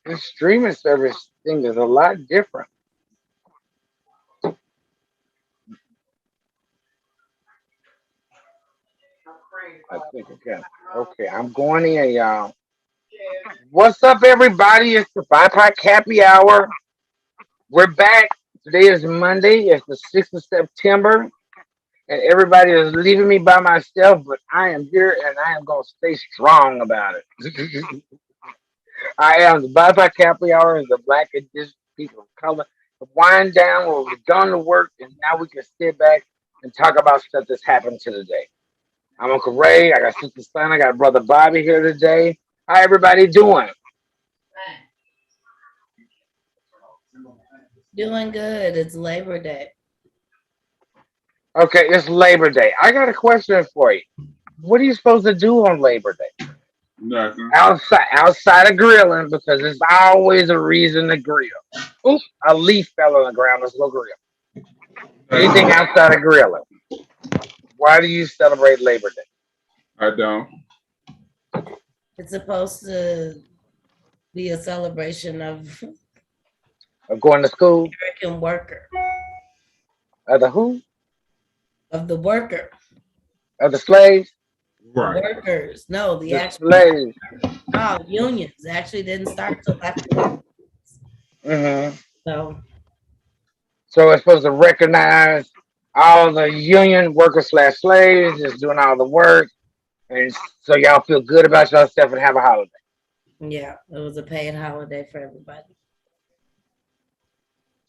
This streaming service thing is a lot different. I think again. Okay, I'm going in, y'all. What's up, everybody? It's the Bipoc Happy Hour. We're back. Today is Monday. It's the 6th of September. And everybody is leaving me by myself, but I am here and I am going to stay strong about it. I am the Bipoc Happy Hour is the Black Indigenous people of color. The wind down where we've done the work and now we can sit back and talk about stuff that's happened to the day. I'm Uncle Ray. I got Sister Son. I got Brother Bobby here today. How everybody doing? Doing good. It's Labor Day. Okay, it's Labor Day. I got a question for you. What are you supposed to do on Labor Day? Nothing. Outside of grilling, because there's always a reason to grill. Oop, a leaf fell on the ground. Let's go grill. Anything Nothing. outside of grilling. Why do you celebrate Labor Day? I don't. It's supposed to be a celebration of Of going to school? American worker, Of the who? of the worker, Of the slaves? the Right. workers. No, the The actual slaves. unions actually didn't start till after. Hmm. So So it's supposed to recognize all the union workers slash slaves just doing all the work, and so y'all feel good about yourself and have a holiday. yeah, it was a paid holiday for everybody,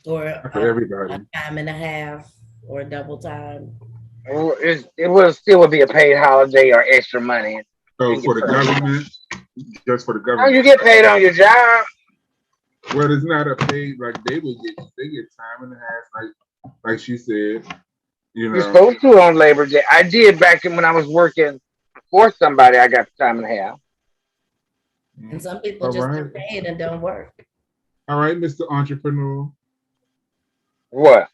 or Not for a everybody. time and a half, or double time. It will still would be a paid holiday or extra money. So And get for the paid. government, just for the Oh, government. you get paid on your job. Well, it's not a paid like they get time and a half, like she said, you You're know. supposed to on Labor Day. I did back when I was working for somebody. I got time and a half. And Mm. some people All just right. get paid and don't work. All right, Mr. Entrepreneur. What?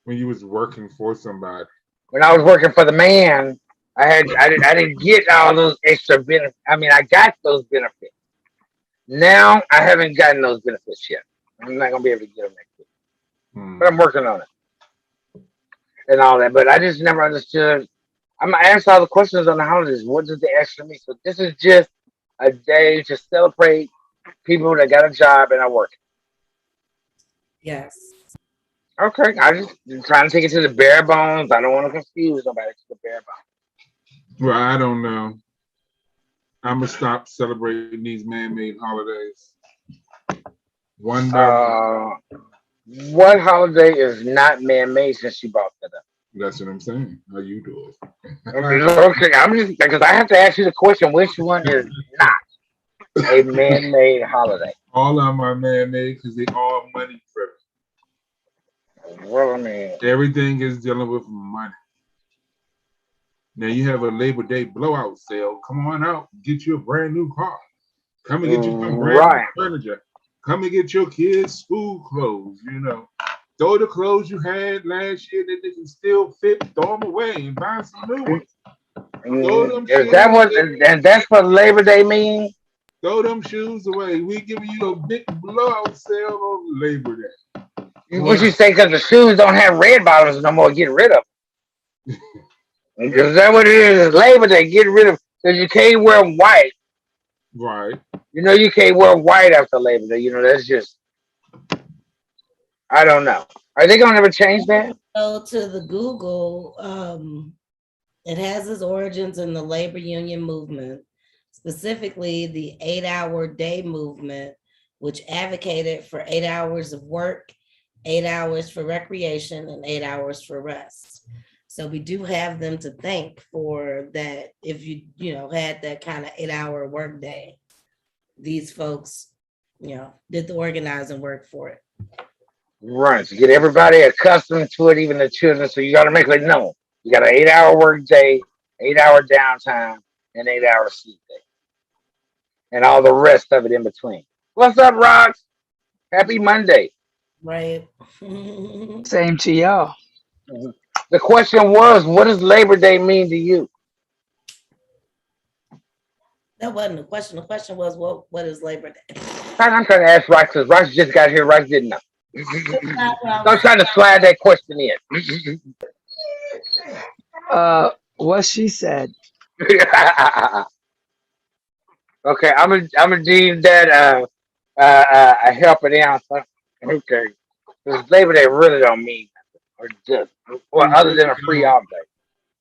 When you was working for somebody. When I was working for the man, I didn't get all those extra benefits. I mean, I got those benefits. Now I haven't gotten those benefits yet. I'm not gonna be able to get them next week, but I'm Hmm. working on it and all that. But I just never understood. I'm gonna ask all the questions on the holidays. What does the extra mean? So this is just a day to celebrate people that got a job and are working. Yes. Okay, I just trying to take it to the bare bones. I don't want to confuse nobody to the bare Well, I don't know. I'm gonna stop celebrating these man-made holidays one by one. bones. What holiday is not man-made since you brought that up? That's what I'm saying. How you do Okay, it? okay. I'm just because I have to ask you the question: which one is not a man-made holiday? All of them are man-made because they all money driven. Well, I mean, Everything is dealing with money. Now you have a Labor Day blowout sale. Come on out, get you a brand new car. Come and get you some brand new right. furniture. Come and get your kids' school clothes. You know, throw the clothes you had last year that didn't still fit. Throw them away and buy some new ones. Throw them Is that shoes. what? And that's what Labor Day means? Throw them shoes away. We giving you a big blowout sale on Labor Day. What Well, you say? Because the shoes don't have red bottoms no more. Get rid of them. Is that what it is? It's Labor Day. Get rid of because you can't wear white. right. You know you can't wear white after Labor Day. You know that's just I don't know. Are they gonna ever change that? Go to the Google. It has its origins in the labor union movement, specifically the 8-hour day movement, which advocated for 8 hours of work, 8 hours for recreation, and 8 hours for rest. So we do have them to thank for that. If you had that kind of 8-hour work day, these folks, did the organizing work for it. Right. To get everybody accustomed to it, even the children. So you got to make it known. You got an 8-hour work day, 8-hour downtime, and 8-hour sleep day, and all the rest of it in between. What's up, Rox? Happy Monday. Right. Same to y'all. Mhm. The question was, what does Labor Day mean to you? That wasn't the question. The question was, what is Labor Day? I'm trying to ask Ross because Ross just got here. Ross didn't know. That's not what I So I'm was trying to slide that question in. What she said. Okay, I'm gonna deem that a helping answer. Okay, because Labor Day really don't mean nothing, or just well, It other really than a free don't. off day.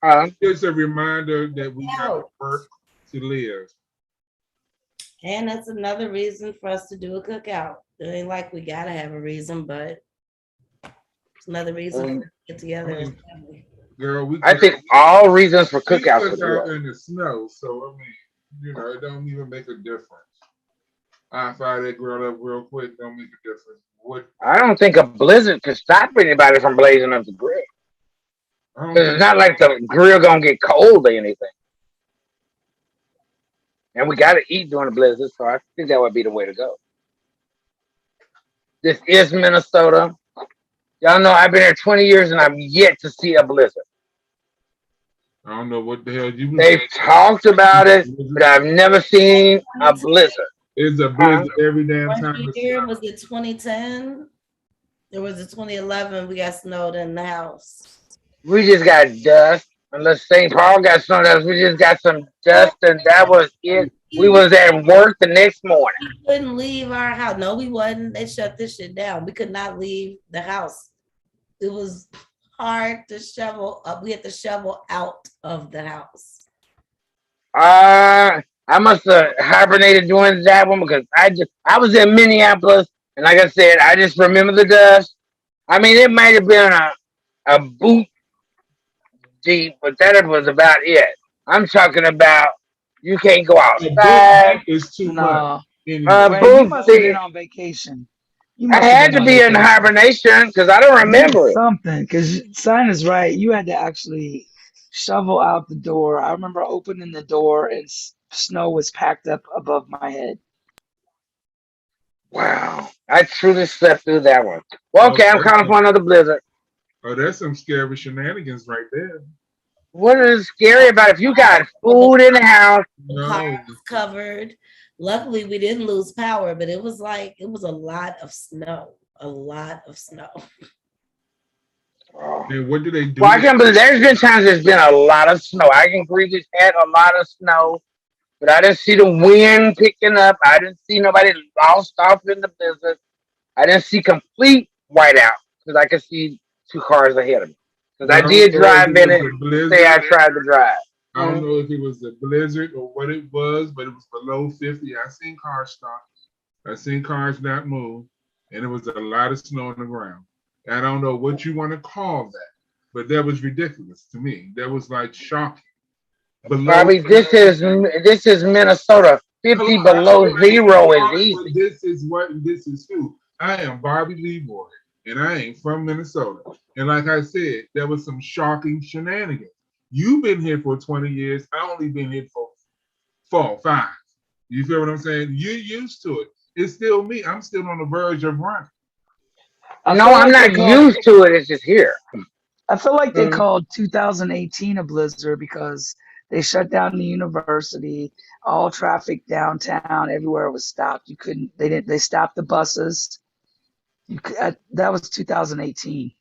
Huh? It's a reminder that we got to out. work to live. And that's another reason for us to do a cookout. It ain't like we gotta have a reason, but it's another reason Um, to get I together as mean, family. girl, I think all reasons for we cookouts cook are out good. in the snow, so I mean, it don't even make a difference. I fire that girl up real quick, don't make a difference. What I don't think a blizzard could stop anybody from blazing up the grill. I don't 'Cause think it's not like the grill gonna get cold or anything. And we gotta eat during the blizzard, so I think that would be the way to go. This is Minnesota. Y'all know I've been here 20 years and I've yet to see a blizzard. I don't know what the hell you was They've talked about it, but I've never seen a blizzard. It's a Huh? blizzard every damn One time it's year, snow. was it 2010? There was a 2011, we got snowed in the house. We just got dust. Unless St. Paul got snowed us, we just got some dust and that was it. We was at work the next morning. We couldn't leave our house. No, we wasn't. They shut this shit down. We could not leave the house. It was hard to shovel up. We had to shovel out of the house. I must have hibernated during that one because I was in Minneapolis and like I said, I just remember the dust. I mean, it might have been a boot deep, but that was about it. I'm talking about you can't go A boot outside. deep is too much No. anyway. Wait, you Boot must have been deep. on vacation. You I must have had been to on be in vacation. hibernation because I don't You did remember it. something because Sign is right. You had to actually shovel out the door. I remember opening the door and snow was packed up above my head. Wow, I truly slept through that one. Well, Oh, okay, I'm calling for another blizzard. that's some scary shenanigans right there. What is scary about if you got food in the house? The car No. was covered. Luckily, we didn't lose power, but it was a lot of snow. A lot of snow. Oh. And what do they do? Well, I can't believe there's been times there's been a lot of snow. I can agree just had a lot of snow, but I didn't see the wind picking up. I didn't see nobody lost off in the blizzard. I didn't see complete whiteout because I could see two cars ahead of me. Because But I I don't did know if drive it in was it. a Say I blizzard. tried to drive. I don't know if it was a blizzard or what it was, but it was below 50. I seen cars stop. I seen cars not move, and it was a lot of snow on the ground. I don't know what you want to call that, but that was ridiculous to me. That was like shocking. Below Bobby, this is Minnesota. 50 below zero is easy. this is who I am, Barbie Leroy, and I ain't from Minnesota. And like I said, there was some shocking shenanigans. You've been here for 20 years. I only been here for 4, 5. You feel what I'm saying? You're used to it. It's still me. I'm still on the verge of running. No, I'm not used to it. It's just here. I feel like they Mhm. called 2018 a blizzard because they shut down the university, all traffic downtown, everywhere was stopped. You couldn't, they didn't, they stopped the buses. That was 2018.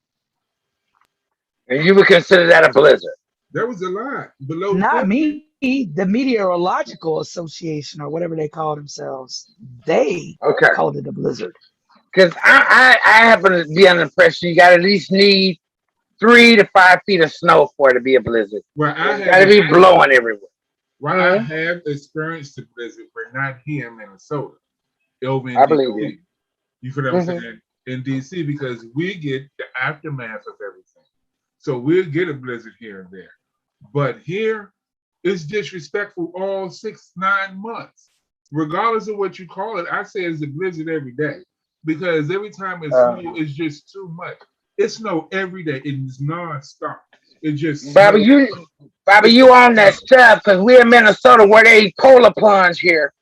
And you would consider that a blizzard. That was a lot. Below Not 50. me, the Meteorological Association or whatever they call themselves. They Okay. called it a blizzard. Because I happen to be under the impression you got to at least need 3 to 5 feet of snow for it to be a blizzard. Well, I It's got to have be blowing everywhere. well, I Mhm. have experienced the blizzard, but not here in Minnesota. Over in I believe you. DC. You feel what I'm Mhm. saying? In DC, because we get the aftermath of everything. So we'll get a blizzard here and there. But here, it's disrespectful all 6, 9 months. Regardless of what you call it, I say it's a blizzard every day. Because every time it snows, it's just too much. It snows every day. It's nonstop. It just Bobby, snows. you on that stuff because we're in Minnesota where they eat polar plunge here.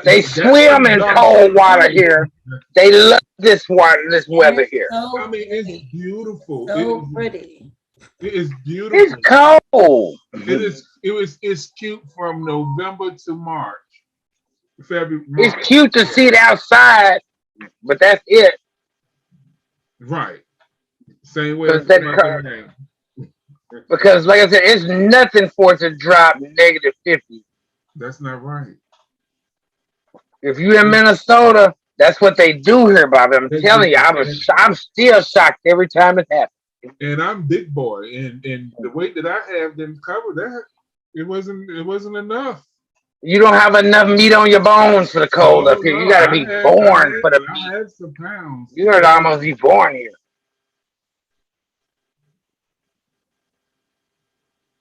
They That's what swim in y'all cold say water too. here. They love this water, this And weather it's here. so I mean, it's pretty. beautiful. So pretty. It is It's beautiful. cold. It's cute from November to March. February, It's March. cute to see it outside, but that's it. Right. Same way I Because feel that about the rain. because like I said, it's nothing for it to drop -50. That's not right. If you're in Minnesota, that's what they do here, Bobby. I'm And, telling you, I'm still shocked every time it happens. and I'm big boy, and the weight that I have didn't cover that. It wasn't enough. You don't have enough meat on your bones for the cold No, up here. You no, got to be born for the I meat. had some pounds. You got to almost be born here.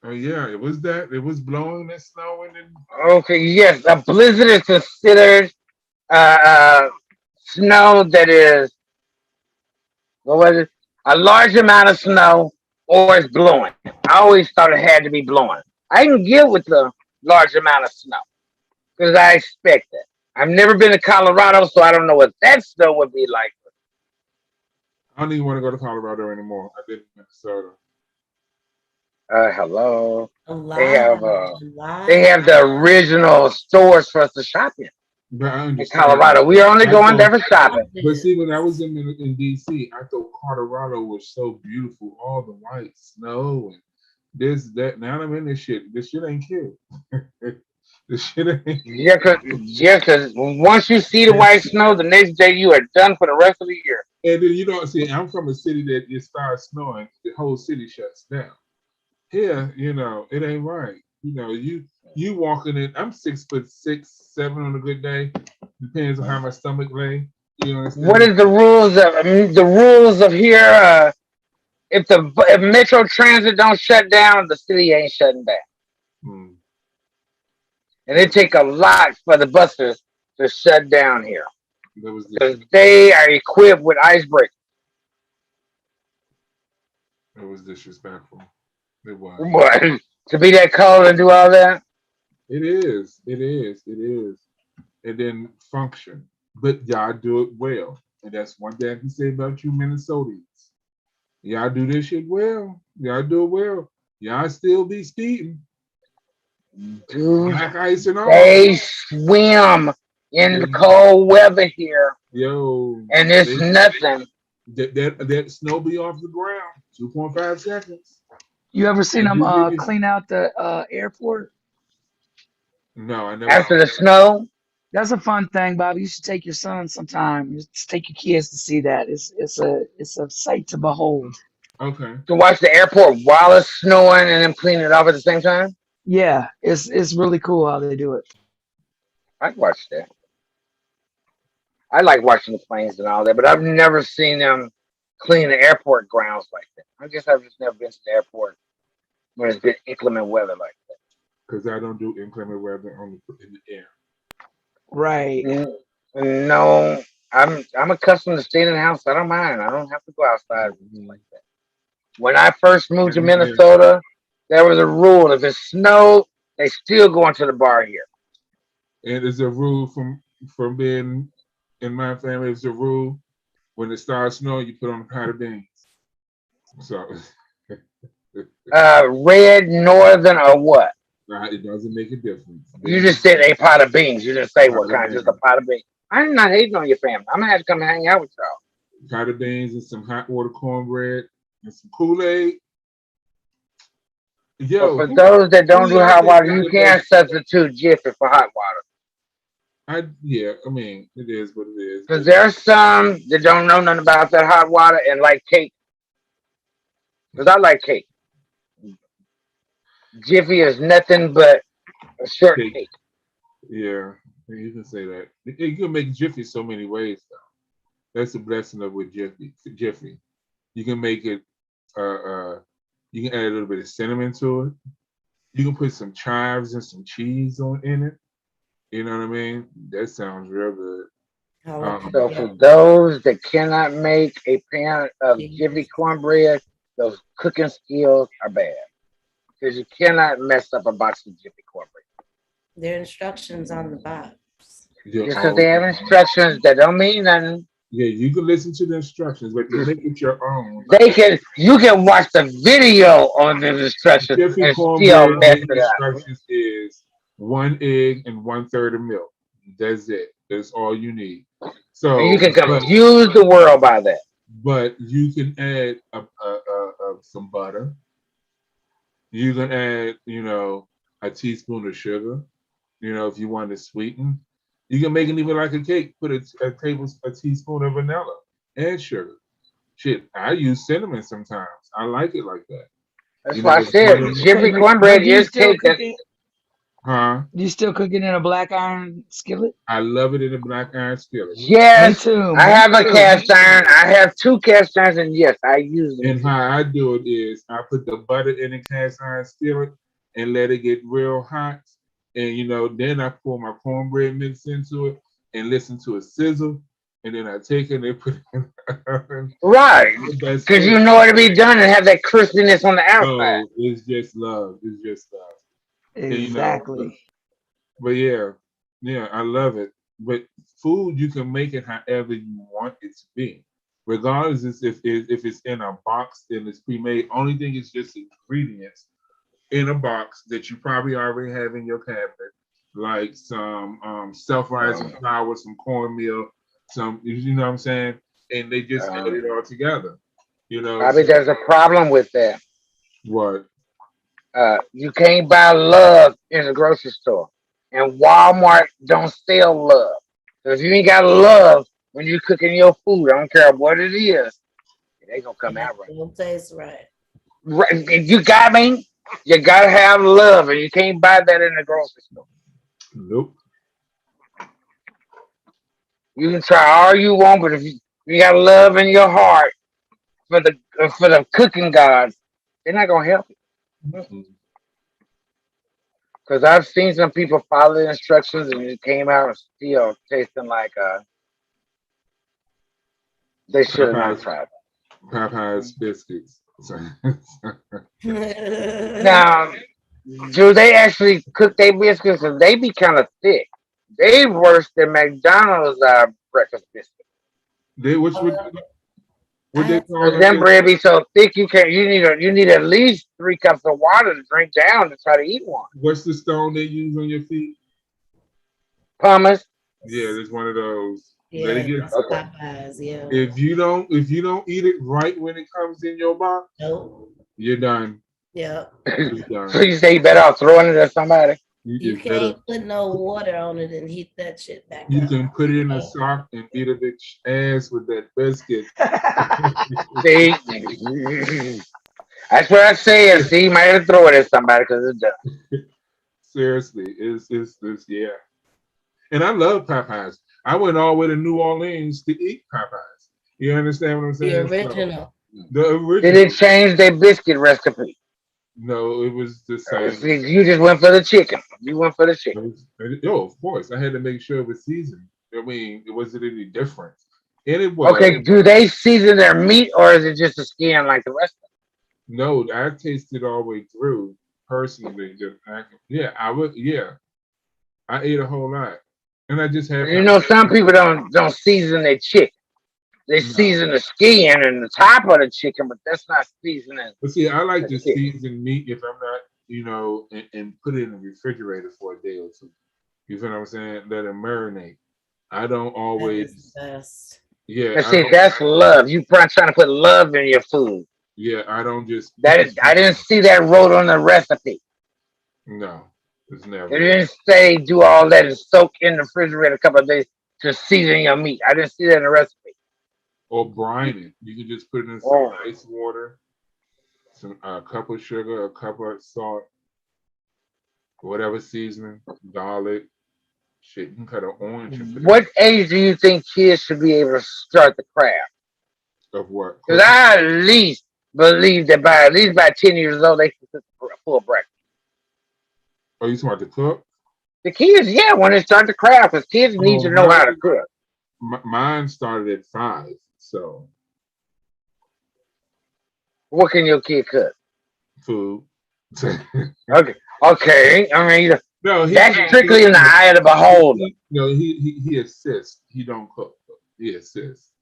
Oh yeah, it was that. It was blowing and snowing and Okay, yes, a blizzard is considered uh, uh, snow that is, what was it? A large amount of snow or it's blowing. I always thought it had to be blowing. I can get with the large amount of snow because I expect it. I've never been to Colorado, so I don't know what that snow would be like. I don't even want to go to Colorado anymore. I did in Minnesota. Hello. A They lot, have a lot. they have the original stores for us to shop But I in understand. Colorado. We are only I going there thought, for shopping. but see, when I was in DC, I thought Colorado was so beautiful. All the white snow and this, that. Now I'm in this shit. This shit ain't cute. This shit ain't. Yeah, cause once you see the white snow, the next day you are done for the rest of the year. And then you don't see. I'm from a city that it starts snowing, the whole city shuts down. Here, it ain't right. You walking in. I'm 6'6", 7 on a good day. Depends on how my stomach lay. You What understand? is the rules of the rules of here? If Metro Transit don't shut down, the city ain't shutting down, Hmm. and it take a lot for the buses to shut down here That was because this. they are equipped with icebreakers. That was disrespectful. It was. What to be that cold and do all that? It is. It is. It is. It didn't function, but y'all do it well, and that's one thing I can say about you, Minnesotans. Y'all do this shit well. Y'all do it well. Y'all still be skating, Dude, black ice and all. they swim in the They, cold weather here, yo, and it's they, nothing. that snow be off the ground 2.5 seconds, You ever seen and them you give it. clean out the airport? No, I never After seen the that. snow, That's a fun thing, Bobby. You should take your son sometime. Just take your kids to see that. It's a sight to behold. Okay, to watch the airport while it's snowing and then clean it off at the same time, Yeah, it's really cool how they do it. I'd watch that. I like watching the planes and all that, but I've never seen them clean the airport grounds like that. I guess I've just never been to the airport when it's been inclement weather like because I don't do inclement weather in the air. Right. that. No, I'm accustomed to staying in the house. I don't mind. I don't have to go outside and stuff Mhm. like that. When I first moved to And, and, Minnesota, there was a rule: if it snowed, they still going to the bar here. and it's a rule from being in my family. It's a rule when it starts snowing, you put on a pot of beans. So Red, northern, or what? it doesn't make a difference. You Beans, just said a pot of beans. You didn't say pot what of kind, just a beans, pot of beans. I'm not hating on your family. I'm gonna have to come hang out with y'all. pot of beans, and some hot water cornbread and some Kool-Aid. But Yo, for who those that who don't do y'all hot think water, got you the can best? substitute Jiffy for hot water. Yeah, I mean it is what it is. Because there are some that don't know nothing about that hot water and like cake. Because I like cake. Jiffy is nothing but a short Cake. cake. Yeah, you can say that. You can make Jiffy so many ways though. That's the blessing of with Jiffy. Jiffy, you can make it. You can add a little bit of cinnamon to it. You can put some chives and some cheese on in it. You know what I mean? That sounds real good. So for those that cannot make a pan of Jiffy cornbread, those cooking skills are bad. Because you cannot mess up a box of Jiffy cornbread. There are instructions on the box. Yeah, Just because they have instructions, that don't mean nothing. yeah, you can listen to the instructions, but to make it your own. You can watch the video on the instructions Jiffy and still cornbread mess making it up. instructions is 1 egg and 1/3 of milk. That's it. That's all you need. And you So, can but confuse the world by that. you can add some butter. You can add, a teaspoon of sugar. If you want to sweeten, you can make it even like a cake. Put a teaspoon of vanilla and sugar. Shit, I use cinnamon sometimes. I like it like that. That's You why I know, said cinnamon, So Jiffy you, cornbread but do you is still cake. cook it? huh? Do you still cook it in a black iron skillet? I love it in a black iron skillet. Me Yes, too. I Me have a too. cast iron. I have two cast irons, and yes, I use them And too. how I do it is I put the butter in the cast iron skillet and let it get real hot. And then I pour my cornbread mix into it and listen to it sizzle. And then I take it and put it in the oven. Right, That's because you it. know it'll be done and have that crispiness on the outside. Oh, it's just love. It's just love. And Exactly. but yeah, yeah, I love it. But food, you can make it however you want it to be, regardless if it's in a box and it's pre-made. Only thing is just ingredients in a box that you probably already have in your cabinet, like some self-rising flour, some cornmeal, some you know what I'm saying, and they just add Um, it all together. Probably So there's a problem with that. what? You can't buy love in the grocery store, and Walmart don't sell love. So if you ain't got love when you cooking your food, I don't care what it is, it ain't gonna come Yeah, out right. it don't taste right. Right, you got me. You gotta have love, and you can't buy that in the grocery store. Nope. You can try all you want, but if you got love in your heart for the cooking gods, they're not gonna help you. Mm-mm. Because I've seen some people follow the instructions and it came out and still tasting like they should have not Popeyes, tried. Popeyes biscuits. Now, do they actually cook their biscuits? And they be kind of thick. They worse than McDonald's breakfast biscuits. they which would Uh, I what they had call Cause them? them bread be so thick you can't. You need at least 3 cups of water to drink down to try to eat one. What's the stone they use on your feet? Pumice. Yeah, there's one of those. Let it yeah, get. that's Okay. Popeyes. Yeah. If you don't eat it right when it comes in your box, Nope. you're done. Yeah. You're So done. you say you better off throwing it at somebody. You You just better. can't put no water on it and heat that shit back You up. can put it in a Okay. sock and beat a bitch ass with that biscuit. See, that's what I said. See, you might have to throw it at somebody because it's done. Seriously, it's yeah. And I love Popeyes. I went all the way to New Orleans to eat Popeyes. You understand what I'm The saying? So original. the Did it original, change their biscuit recipe? no, it was the same. See, you just went for the chicken. You went for the chicken. Of course, I had to make sure it was seasoned. I mean, it wasn't any different, and it was. Okay, do they season their meat or is it just a skin like the rest of No, I tasted all the way through personally. Yeah, I would. Yeah, I ate a whole lot, and I just had them? You know, Popeyes. some people don't season their chicken. They No, season the skin and the top of the chicken, but that's not seasoning but see, I like the to chicken. season meat if I'm not, and put it in the refrigerator for a day or two. You feel what I'm saying? Let it marinate. I don't That is always. the best. Yeah, And I see, don't. that's love. You trying to put love in your food. Yeah, I don't just That is, I didn't see that wrote on the recipe. no. It's It never that. didn't say do all that and soak in the refrigerator a couple of days to season your meat. I didn't see that in the recipe. Or brine it. You can just put it in some Oh, ice water, some a cup of sugar, a cup of salt, whatever seasoning, garlic. Shit, you can cut an orange and put it in what age do you think kids should be able to start the craft? of what Because cooking. I at least believe that by at least by 10 years old they can cook a full breakfast. Oh, you smart to cook? The kids, yeah, when they start the craft, because kids need Oh, to know how to cook. mine started at 5, so What can your kid cook? food. Okay, okay. I mean, No, that's strictly in the eye of the beholder. no, he assists. He don't cook. He assists.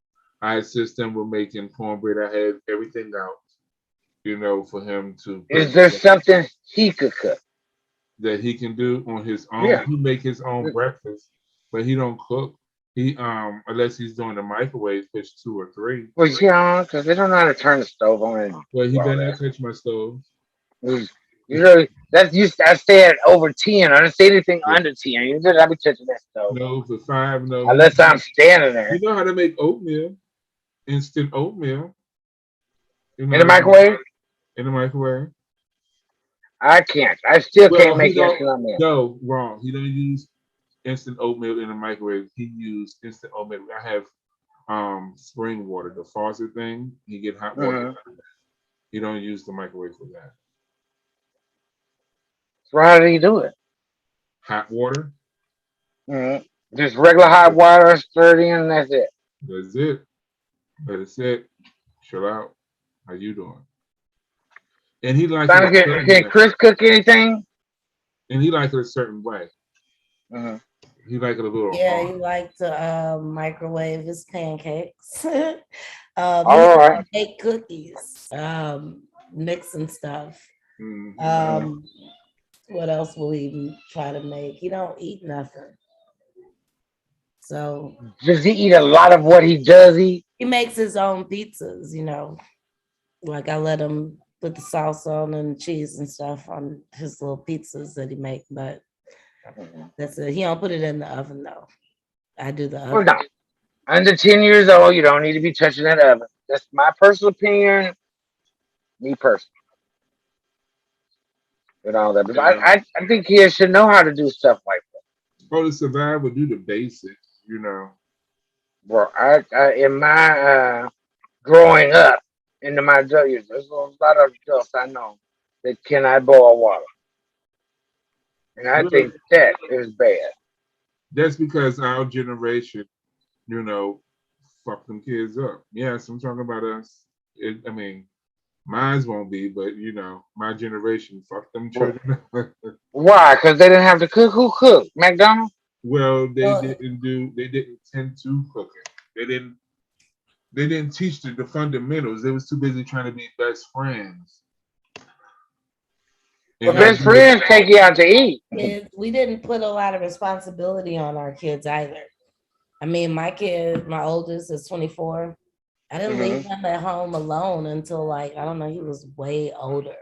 I assist him with making cornbread. I had everything out, for him to put Is there something he could cook? that he can do on his own. Yeah. He make his own breakfast. but he don't cook. He unless he's doing the microwave, push 2 or 3. Well, yeah, because they don't know how to turn the stove on and Well, he do all better not that. touch my stove. You know, that's you. I stay at over 10. I don't say anything Yeah. under 10. You just I be touching that stove No, for 5, no. unless I'm standing there You know how to make oatmeal, instant oatmeal. You know in how the to do microwave. in the microwave. I can't. I still Well, can't he make don't. instant omelet. No, wrong. He don't use instant oatmeal in the microwave. He used instant oatmeal. I have spring water, the faucet thing. He get hot water. Mm-hmm. He don't use the microwave for that. So how do you do it? Hot water. Mm-hmm. Just regular hot water, stir it in, and that's it. That's it. That's it. Chill out. How you doing? And he like it Trying a to get certain can way. Chris cook anything? And he like it a certain way. Mm-hmm. He like it a little Yeah, he hard. liked to microwave his pancakes. He All likes right. to bake cookies, mixing stuff. Hmm. Mm-hmm. Um, what else will he try to make? He don't eat nothing. So Does he eat a lot of what he does eat? he makes his own pizzas. Like I let him put the sauce on and cheese and stuff on his little pizzas that he make, but Mhm. that's it. He don't put it in the oven though. I do the Well, oven. no. Under 10 years old, you don't need to be touching that oven. That's my personal opinion. Me personally, and all that. But Yeah. I think kids should know how to do stuff like that. Or to survive, would do the basics. You know. Bro, I in my growing up into my adult years, there's a lot of adults I know that cannot boil water, and I Well, think that is bad. that's because our generation, you know, fuck them kids up. Yes, I'm talking about us. I mean, mine's won't be, but you know, my generation fuck them Well, children up. why? Because they didn't have to cook. Who cooked? McDonald's. Well, Well, they didn't tend to cook it. They didn't teach the fundamentals. They was too busy trying to be best friends and But and not best do the. friends take you out to eat. kids, we didn't put a lot of responsibility on our kids either. I mean, my oldest is 24. I didn't leave Hmm. him at home alone until like, I don't know, he was way older.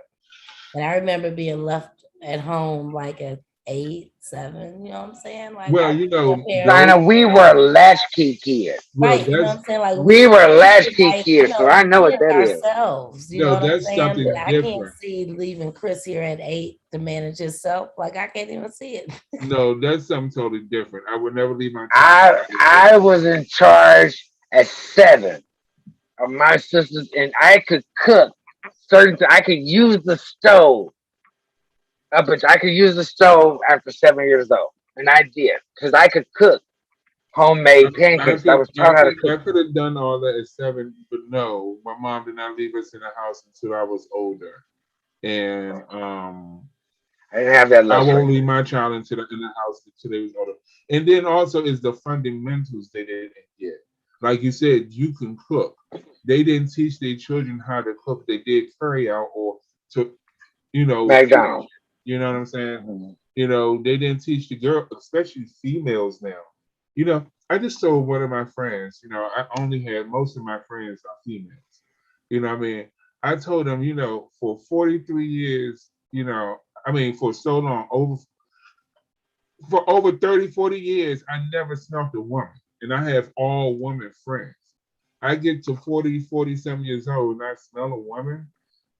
And I remember being left at home like at 8, 7, you know what I'm saying? Like Well, I you my know, parents, those. China, we were latchkey kids. Well, right, you know that's what I'm saying? Like We were we did latchkey life, kids, so I we know did what it that is. ourselves, you know no, what I'm that's saying? But something I can't different. see leaving Chris here at 8 to manage himself. Like I can't even see it. No, that's something totally different. I would never leave my child. I was in charge at 7 of my sisters, and I could cook certain. I could use the stove. But I could use the stove after 7 years old, and I did because I could cook homemade pancakes. I was taught how to cook I could have done all that at 7, but no, my mom did not leave us in the house until I was older, and them. I didn't have that I luxury. won't leave my child in the house until they was older. And then also is the fundamentals they didn't get. Like you said, you can cook. They didn't teach their children how to cook. They did carry out or to, feed. McDonald's. You know what I'm saying? Mhm. They didn't teach the girl, especially females now. I just told one of my friends, I only had most of my friends are females. You know what I mean? I told them, for 43 years, for so long, for over 30, 40 years, I never smelled a woman. And I have all women friends. I get to 40, 47 years old and I smell a woman.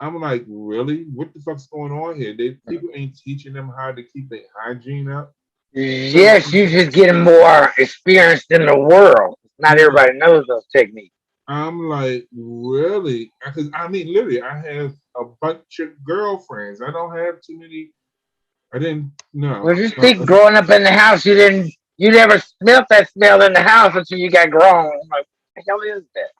I'm like, really? What the fuck's going on here? People ain't teaching them how to keep their hygiene up. Because, Yes, you just getting more experienced in the world. Not you know, everybody knows those techniques. I'm like, really? Because I mean, literally, I have a bunch of girlfriends. I don't have too many. I didn't, Well, no. just think, growing up in the house, you never smelt that smell in the house until you got grown. I'm like, what the hell is that?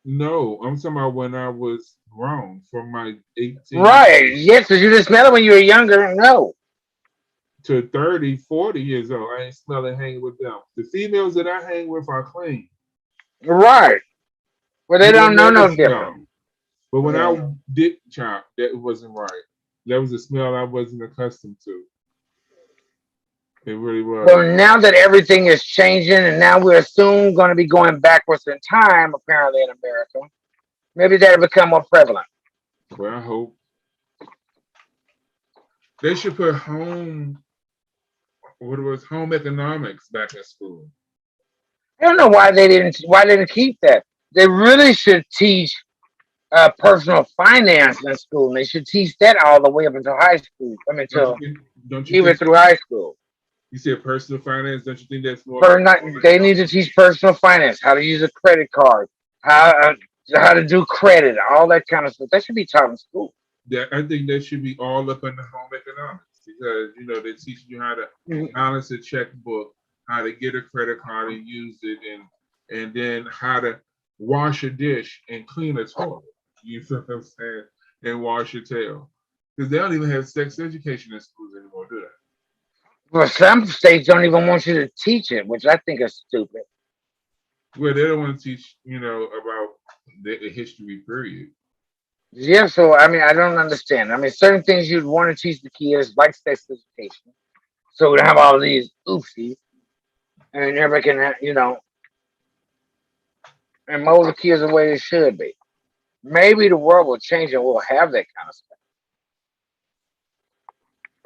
No, I'm talking about when I was grown, from my 18 Right? Yes, because you didn't smell it when you were younger. No. to 30, 40 years old. I ain't smelling hanging with them. The females that I hang with are clean. Right. Well, they You will don't know never no different. smell. But when Yeah. I did chop, that wasn't right. That was a smell I wasn't accustomed to. It really Well, was. now that everything is changing, and now we're soon going to be going backwards in time, apparently in America, maybe that'll become more prevalent. Well, I hope they should put what it was, home economics back in school. I don't know why they didn't keep that. They really should teach personal finance in school. And they should teach that all the way up until high school. I mean, Don't you until think? Don't you even think? through high school. You said personal finance. Don't you think that's more? They need to teach personal finance, how to use a credit card, how uh, how to do credit, all that kind of stuff. That should be taught in school. That I think that should be all up in the home economics because they teach you how to Mhm. balance a checkbook, how to get a credit card and use it, and then how to wash a dish and clean a toilet. You feel what I'm saying? And wash your tail because they don't even have sex education in schools anymore, do they? Well, some states don't even want you to teach it, which I think is stupid. Well, they don't want to teach about the history period. Yeah, so I mean, I don't understand. I mean, certain things you'd want to teach the kids, like sex education, so we don't have all these oopsies, and everybody can, and mold the kids the way they should be. Maybe the world will change and we'll have that kind of stuff.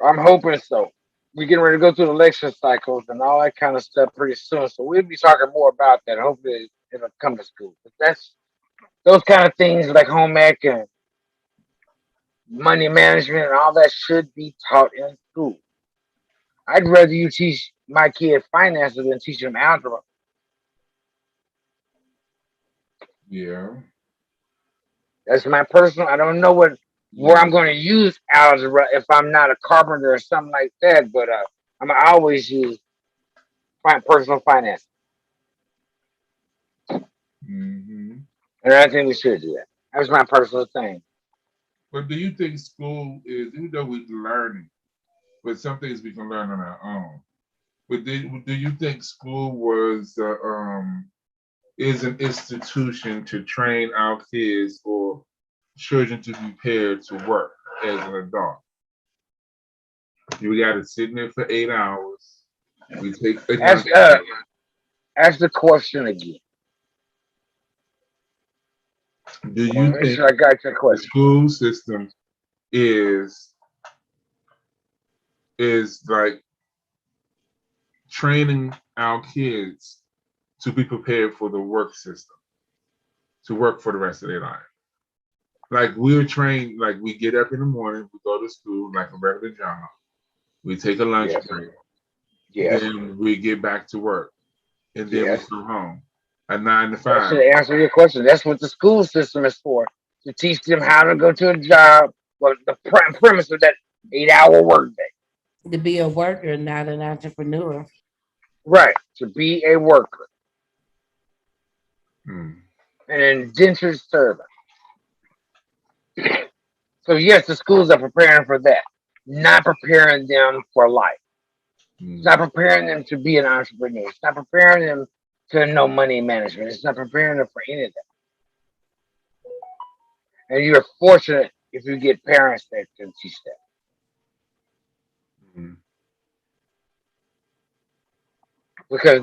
I'm hoping so. We're getting ready to go through the election cycles and all that kind of stuff pretty soon, so we'll be talking more about that. Hopefully, it'll come to school. But that's those kind of things like home ec and money management and all that should be taught in school. I'd rather you teach my kid finances than teach them algebra. Yeah. That's my personal. I don't know where Yeah. I'm going to use algebra if I'm not a carpenter or something like that. But I'm gonna always use personal finance, Hmm. and I think we should do that. That's my personal thing. But do you think school is, even though we're learning, but some things we can learn on our own? But do you think school is an institution to train our kids or children to be prepared to work as an adult? You got to sit in there for 8 hours. We take a Ask lunch uh, break. ask the question again. Do I want you to make think sure I got your the question. school system is like training our kids to be prepared for the work system, to work for the rest of their life? Like we're trained, like we get up in the morning, we go to school like a regular job, we take a lunch Yes, break, yes, then we get back to work, and then we yes. come home at 9 to 5. That should answer your question. That's what the school system is for, to teach them how to go to a job. Well, the premise of that 8 hour workday. To be a worker, not an entrepreneur. Right. To be a worker, Hmm. an indentured servant. So yes, the schools are preparing for that, not preparing them for life. It's Hmm. not preparing them to be an entrepreneur. It's not preparing them to know money management. It's not preparing them for any of that. And you're fortunate if you get parents that can teach that. Hmm. Because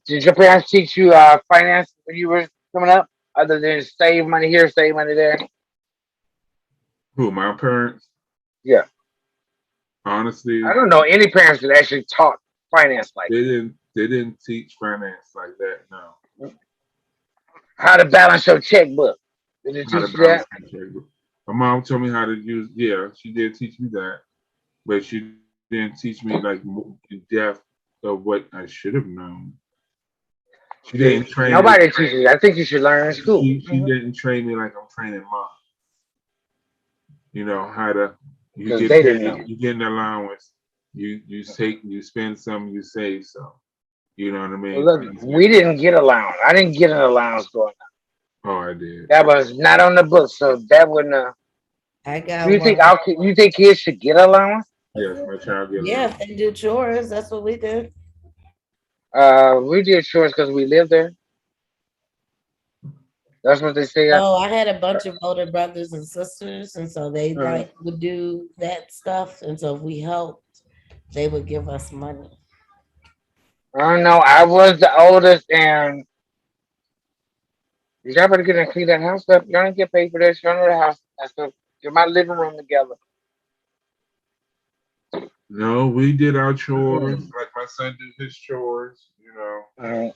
did your parents teach you finance when you were coming up, other than save money here, save money there? Who, my parents? Yeah, I Honestly, don't know any parents that actually taught finance like they didn't teach finance like that. No, that. How to balance your checkbook. Did they how to teach you balance that? my checkbook. My mom told me how to use. Yeah, she did teach me that, but she didn't teach me like in depth of what I should have known. She See, didn't train me. nobody teaches you. I think you should learn in school. She didn't train me like I'm training mom. How to you Because get they didn't paid, know. you get an allowance, you spend some, you save some. You know what I Well, mean? look, Things like we that. didn't get allowance. I didn't get an allowance growing up. Oh, I did. That was not on the book, so that wouldn't. I Do got you think one. you think kids should get allowance? Yes, my child get Yeah, allowance. if they do chores, that's what we did. We did chores because we lived there. That's what they say. Oh, I had a bunch of older brothers and sisters, and so they Uh, like would do that stuff. And so if we helped, they would give us money. I don't know. I was the oldest, and y'all better get and clean that house up. Y'all didn't get paid for this. Y'all know the house. That's the get my living room together. No, we did our chores. Mm. Like my son did his chores. Uh,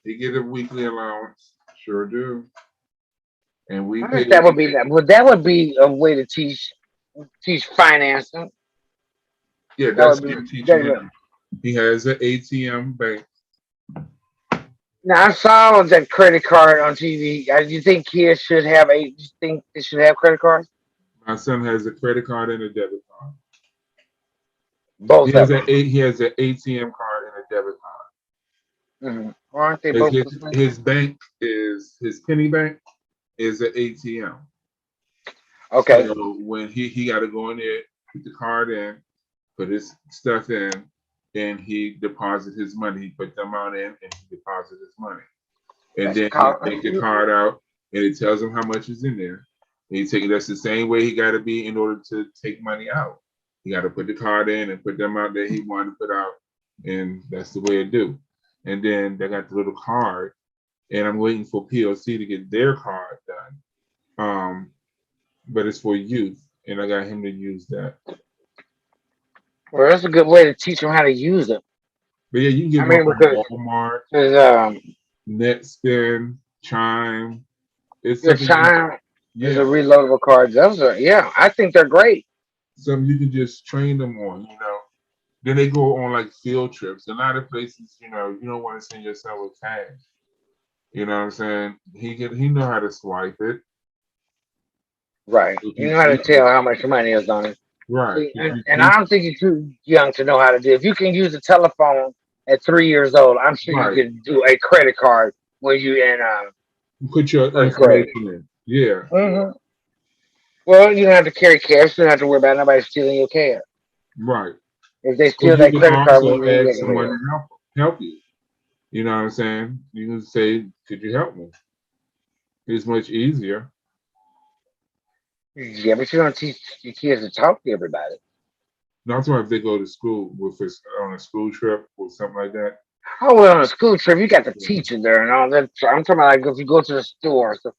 He get a weekly allowance. Sure do. And we I guess paid. that would be that. Well, that would be a way to teach financing. Yeah, That that's would what be I'm teaching that. him. He has an ATM bank. Now I saw that credit card on TV. You think kids should have a? You think they should have credit cards? My son has a credit card and a debit card. Both of them. He has an ATM card and a debit card. Mm-hmm. Aren't they His both his, the same? his bank is his penny bank is an ATM. Okay, So when he got to go in there, put the card in, put his stuff in, and he deposit his money. He put the amount in and he deposit his money. And that's then he called. take the card out and it tells him how much is in there. And he take it. That's the same way he got to be in order to take money out. He got to put the card in and put the amount that he wanted to put out, and that's the way it do. And then they got the little card, and I'm waiting for POC to get their card done. But it's for youth, and I got him to use that. Well, that's a good way to teach them how to use it. But yeah, you can I get one mean, from because Walmart, 'cause, NetSpin, Chime. It's your something you, chime is a yeah, reloadable card. Those are, yeah, I think they're great. something you can just train them on. Then they go on like field trips. A lot of places, you don't want to send your son with cash. You know what I'm saying? He know how to swipe it. Right. If You you know how to teach tell him. how much money is on it. Right. See, If you and I teach don't think you're too young to know how to do it. If you can use a telephone at 3 years old, I'm sure you right. can do a credit card when you in You put your first grade. information in. Yeah. Hmm. Well, you don't have to carry cash. You don't have to worry about nobody stealing your cash. Right. If they But steal you that can credit card, also when you ask get someone here. to help you. You know what I'm saying? You can say, could you help me? It's much easier. Yeah, but you don't teach your kids to talk to everybody. Not so if they go to school with us on a school trip or something like that. Oh, well, on a school trip, you got the Yeah. teacher there and all that. I'm talking about like if you go to the store. So,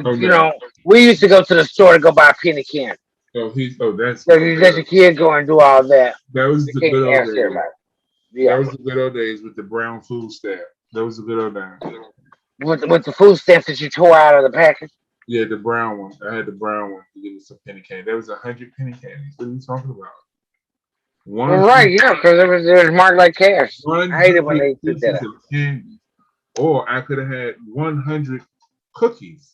Oh you no. know, we used to go to the store to go buy a penny candy. That's So if you let your kid go and do all that, that was you the can't good old ask days. everybody. That Yeah. was the good old days with the brown food stamp. That was the good old days. With the food stamps that you tore out of the package. Yeah, the brown one. I had the brown one to give me some penny candy. That was 100 penny candies. What are you talking about? Well, One right, yeah, because it was marked like cash. I hate it when 100 they took that pieces out. of candy. Or I could have had 100 cookies.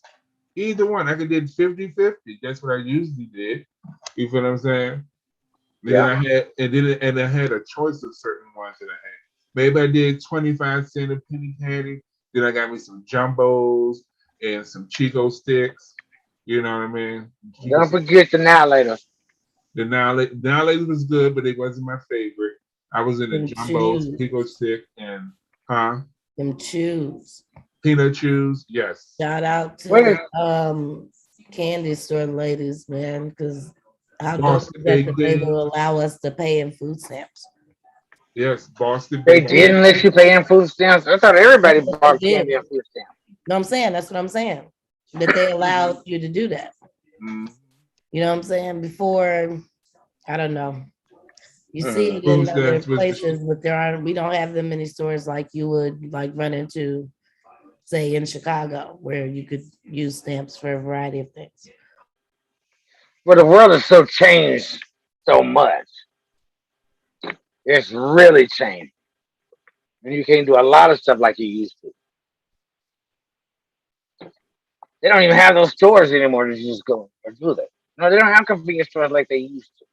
Either one. I could did 50-50. That's what I usually did. You feel what I'm saying? And then Yeah. I had a choice of certain ones that I had. Maybe I did 25 cents of penny candy. Then I got me some jumbos and some Chico sticks. You know what I mean? Chico Don't sticks. forget the now later. The now ladies was good, but it wasn't my favorite. I was in the Them jumbos, chews. Chico stick, and huh? Them chews. Peanut chews. Yes. Shout out to Wait, the candy store ladies, man, because how dope Boston is that baked that they beans. will allow us to pay in food stamps? Yes, Boston they baked beans. didn't let you pay in food stamps. I thought That's everybody what they bought did. candy and food stamps. No, I'm saying that's what I'm saying. That they allowed you to do that. Mm. You know what I'm saying? Before, I don't know. You see it Mm. Food in other stamps was the places, but we don't have them many stores like you would like run into, say, in Chicago, where you could use stamps for a variety of things. But the world has so changed so much. It's really changed. And you can't do a lot of stuff like you used to. They don't even have those stores anymore to just go or do that. No, they don't have convenience stores like they used to.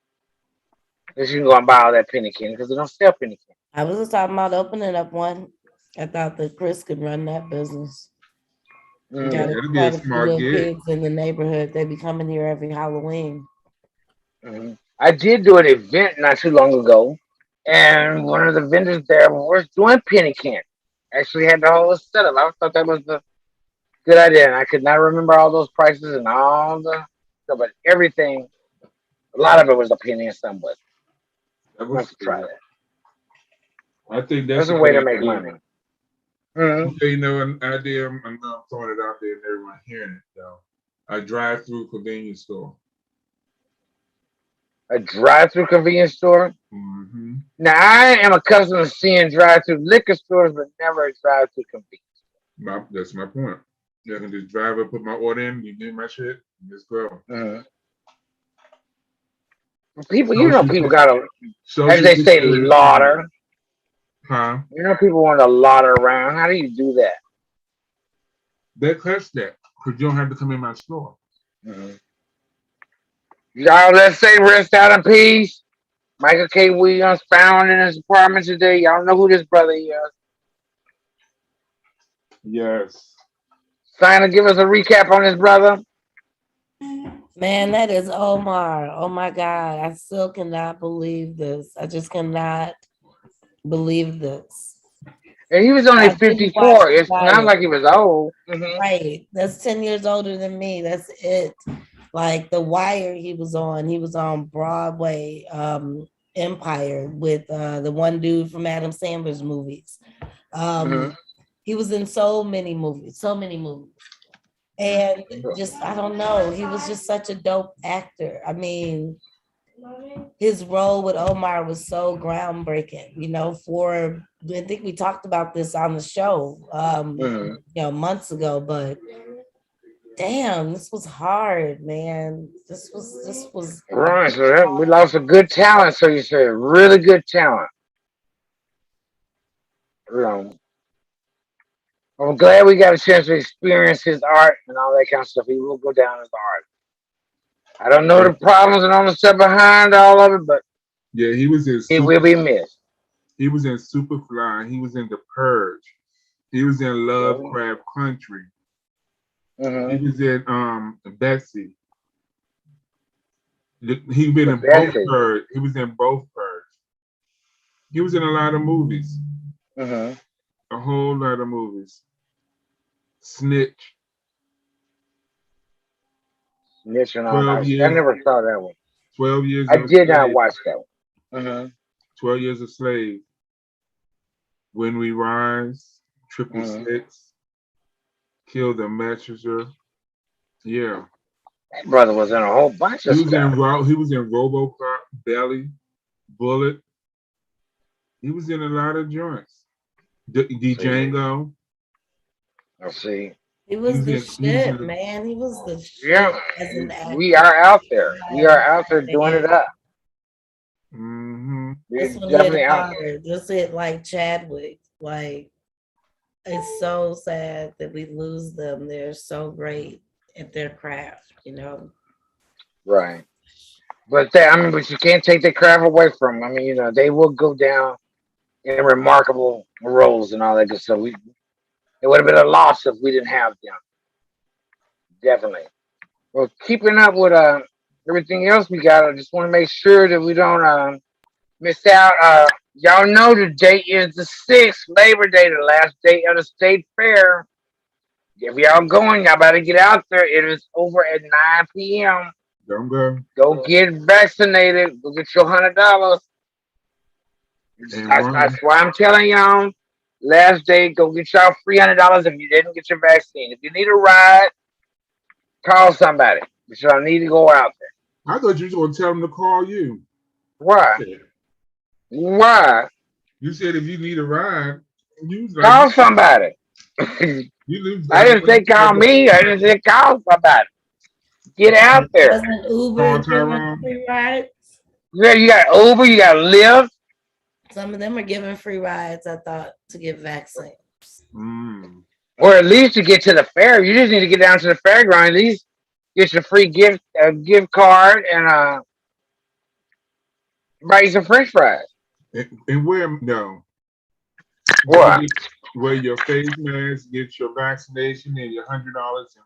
Because you can go and buy all that penny candy because they don't sell penny candy. I was just talking about opening up one. I thought that Chris could run that business. Yeah, Got Mm-hmm. that'd be a quite a few smart little gig. kids in the neighborhood. They be coming here every Halloween. Hmm. I did do an event not too long ago, and one of the vendors there was doing penny candy. Actually had the whole setup. I thought that was a good idea, and I could not remember all those prices and all the stuff, but everything, a lot of it was a penny and some was. That I want was to try cool. that. I think That's that's a a way good to make idea. money. Mm-hmm. Okay, you know, an idea. I'm not throwing it out there and everyone hearing it though. A drive-through convenience store. A drive-through convenience store. Mm-hmm. Now I am accustomed to seeing drive-through liquor stores, but never a drive-through convenience. That's my point. I can just drive up, put my order in, you get my shit, and just go. Mm-hmm. People, Social, people gotta, as social they say, distancing. lauder. Huh? People want to lauder around. How do you do that? They catch that because you don't have to come in my store. Mm-hmm. Y'all, let's say rest out in peace. Michael K. Williams found in his apartment today. Y'all know who this brother is. Yes. Signer, give us a recap on this brother. Man, that is Omar. Oh my God. I still cannot believe this. I just cannot believe this. And he was only I didn't watch 54. The It's not Wire. like he was old. Mm-hmm. Right. That's 10 years older than me. That's it. Like The Wire he was on. He was on Broadway, Empire with the one dude from Adam Sandler's movies. Mm-hmm. He was in so many movies, so many movies. And just, I don't know, he was just such a dope actor. I mean, his role with Omar was so groundbreaking, for, I think we talked about this on the show, Mm-hmm. months ago, but damn, this was hard, man. This was Right. So we lost a good talent. So you said really good talent. You know, I'm glad we got a chance to experience his art and all that kind of stuff. He will go down as art. I don't know the problems and all the stuff behind all of it, but Yeah, he was in he super. will be missed. He was in Superfly. He was in The Purge. He was in Lovecraft Country. He Mm-hmm. was in Betsy. He been The in both Bessie. Purge. He was in both Purge. He was in a lot of movies. Mm-hmm. A whole lot of movies. Snitch. Snitch and all 12 that. I years. never saw that one. 12 years I of did not slave. watch that one. Mm-hmm. 12 years of slave. When We Rise. Triple Mm-hmm. Six. Kill the Messenger. Yeah. That brother was in a whole bunch of stuff. He was in RoboCop, Belly, Bullet. He was in a lot of joints. See, Django. let's see. he He was was the in. He was shit, in. man. He was the shit Yeah, as an we actor. are out there. We are Like, out there doing it man, up. Mm-hmm. this We're one hit definitely out there. hard. This hit like Chadwick. Like, it's so sad that we lose them. They're so great at their craft. Right. But but you can't take the craft away from them. I mean, they will go down in remarkable roles and all that good stuff. It would have been a loss if we didn't have them. Definitely. Well, keeping up with everything else we got, I just want to make sure that we don't miss out. Y'all know the date is the 6th, Labor Day, the last day of the state fair. If y'all going, y'all better get out there. It is over at 9 p.m. Don't go. Go get vaccinated. Go get your $100. And That's run. why I'm telling y'all. Last day, go get y'all free $100 if you didn't get your vaccine. If you need a ride, call somebody. But y'all need to go out there. I thought you was gonna tell them to call you. Why? Why? You said if you need a ride, you was like Call somebody. you lose I like didn't say call me. I didn't say call somebody. Get out there. Wasn't Uber call giving Tyrone. free rides? Yeah, you got Uber, you got Lyft. Some of them are giving free rides, I thought, to get vaccines. Mm. Or at least to get to the fair. You just need to get down to the fairground. At least get your free gift card and buy you some French fries. And What? wear your face mask, get your vaccination and your $100 and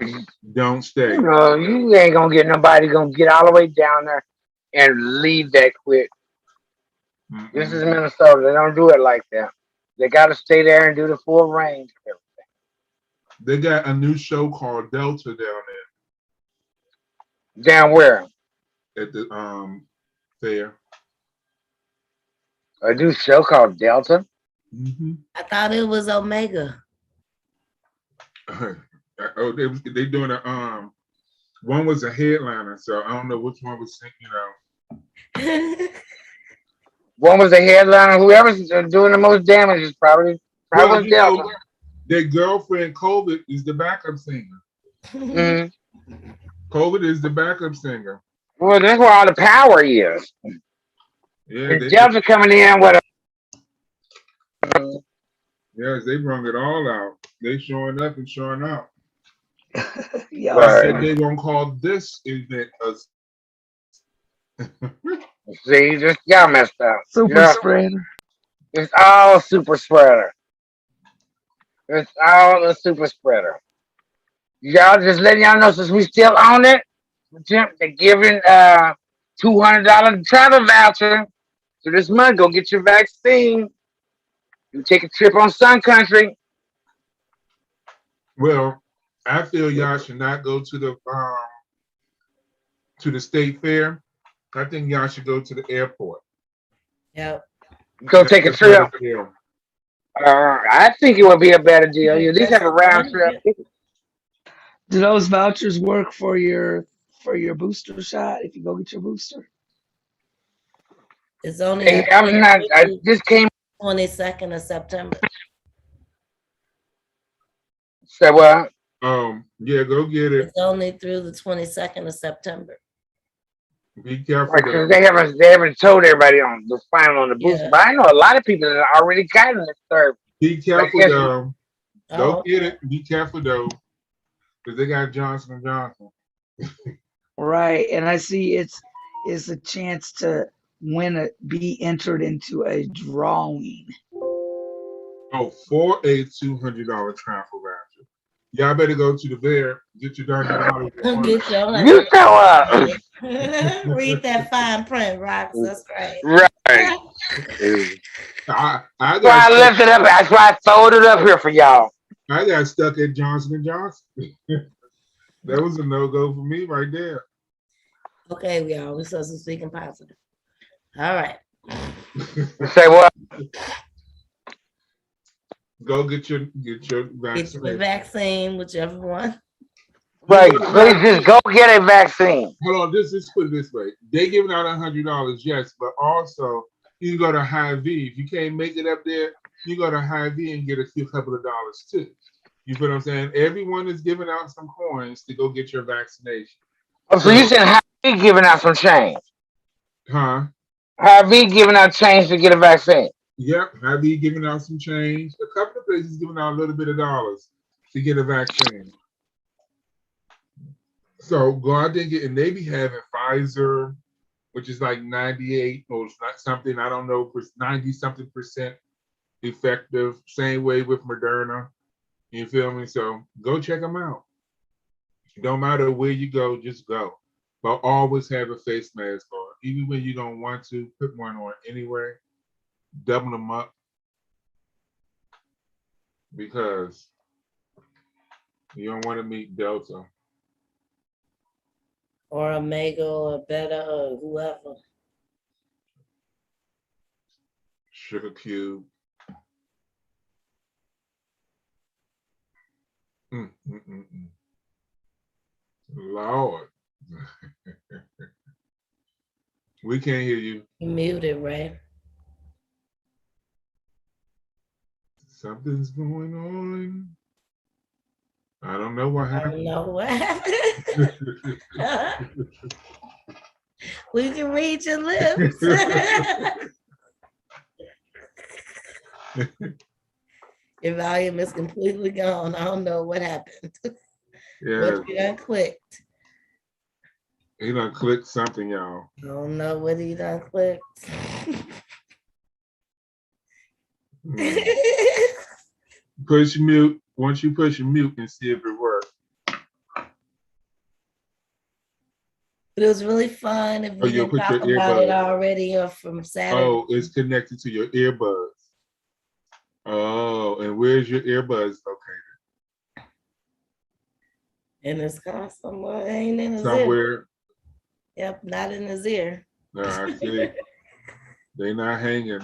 run. Don't stay. You ain't gonna get nobody gonna get all the way down there and leave that quick. This is Mm-mm. Minnesota. They don't do it like that. They gotta stay there and do the full range of everything. They got a new show called Delta down Down where? there at the fair. A new show called Delta. Mm-hmm. I thought it was Omega. Oh, they doing a one was a headliner, so I don't know which one was One was the headliner. Whoever's doing the most damage is Well, probably Delta. their girlfriend COVID is the backup singer. Mm. COVID is the backup singer. Well, that's where all the power is. Yeah, It's Delta coming in with yes, they brung it all out. They showing up and showing out. Yeah, They said a they gonna call this event a see, just y'all messed up. super Yeah, spreader. it's all super spreader. It's all a super spreader. Y'all just letting y'all know since we still on it, they're giving $200 travel voucher. So this month, go get your vaccine. You take a trip on Sun Country. well. I feel y'all should not go to the state fair. I think y'all should go to the airport. Yep. Go That's take a a better trip. deal. I think it would be a better deal. You at least That's have a round trip. Do those vouchers work for your booster shot if you go get your booster? It's only Hey, I'm not. I just came. 22nd of September. Say what? Yeah, go get it. It's only through the 22nd of September. Be careful Right, because though. they haven't told everybody on the final on the booster. Yeah. But I know a lot of people that have already gotten the third. Be careful Like, though. Go Oh, get it. Be careful though, because they got Johnson and Johnson. Right, and I see it's a chance to be entered into a drawing. Oh, for a $200 travel voucher. Y'all better go to the fair. Get your $100 at once. get your you show up. read that fine print, Rocks. That's right. Right. I So got I stuck. lifted up. That's why I folded up here for y'all. I got stuck at Johnson and Johnson. That was a no-go for me right there. Okay, y'all. We're supposed to be speaking positive. All right. Say what? Go get your Get vaccine. the vaccine, whichever one. Right. Please just go get a vaccine. Hold on, just put it this way. They giving out $100, yes, but also you can go to Hy-Vee. If you can't make it up there, you go to Hy-Vee and get a few couple of dollars too. You feel what I'm saying? Everyone is giving out some coins to go get your vaccination. Oh, so you said Hy-Vee giving out some change? Huh? Hy-Vee giving out change to get a vaccine? Yep, Hy-Vee giving out some change. A couple of places giving out a little bit of dollars to get a vaccine. So go out there and get, and they be having Pfizer, which is like 98 or something, I don't know, 90 something percent effective. Same way with Moderna. You feel me? So go check them out. Don't matter where you go, just go. But always have a face mask on. Even when you don't want to, put one on anyway. Double them up. Because you don't want to meet Delta. Or Omega or Beta or whoever. Sugar Cube. Mm, mm, mm, mm. Lord. We can't hear you. You muted, right? Something's going on. I don't know what I don't happened. know what happened. We can read your lips. Your volume is completely gone. I don't know what happened. Yeah, What you done clicked? he done clicked something, y'all. I don't know what he done clicked. Mm. Push mute. Once you push mute and see if it works. But it was really fun. If we you'll didn't put talk your about it earbuds. already or from Saturday. Oh, it's connected to your earbuds. Oh, and where's your earbuds located? And it's gone somewhere. It ain't in his ear. Somewhere. Yep, not in his ear. I see. They not hanging.